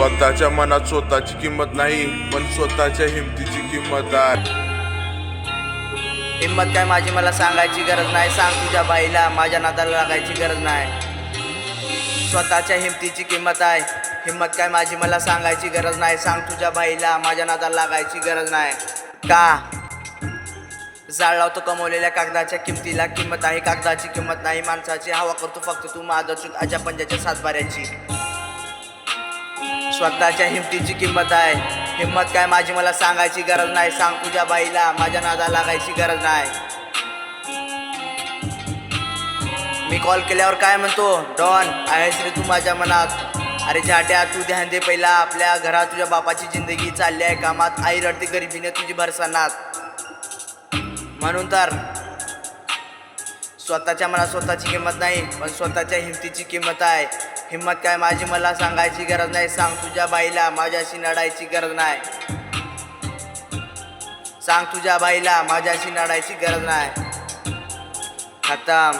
स्वतःच्या मनात स्वतःची किंमत नाही, पण स्वतःच्या हिमतीची किंमत आहे. हिम्मत काय माझी मला सांगायची गरज नाही, सांग तुझ्या बाईला माझ्या नादाला लागायची गरज नाही. स्वतःच्या हिमतीची किंमत आहे. हिम्मत काय माझी मला सांगायची गरज नाही, सांग तुझ्या बाईला माझ्या नादाला लागायची गरज नाही. का जाळ लावतो कमवलेल्या कागदाच्या किमतीला, किंमत आहे कागदाची किंमत नाही माणसाची. हवा करतो फक्त तू माधवचूत आजा पंजाच्या सातबाऱ्याची. स्वतःच्या हिमतीची किंमत आहे. हिम्मत काय माझी मला सांगायची गरज नाही, सांग तुझ्या बाईला माझ्या नादाला लागायची गरज नाही. मी कॉल केल्यावर काय म्हणतो, डॉन आहेस रे तू माझ्या मनात. अरे झाट्या तू ध्यान दे पहिला, आपल्या घरात तुझ्या बापाची जिंदगी चालली आहे कामात. आई रडते गरिबीने तुझी भरसनात. म्हणून तर स्वतःच्या मनात स्वतःची किंमत नाही, पण स्वतःच्या हिमतीची किंमत आहे. हिम्मत काय माझी मला सांगायची गरज नाही, सांग तुझ्या बाईला माझ्याशी लढायची गरज नाही. सांग तुझ्या बाईला माझ्याशी लढायची गरज नाही. खतम.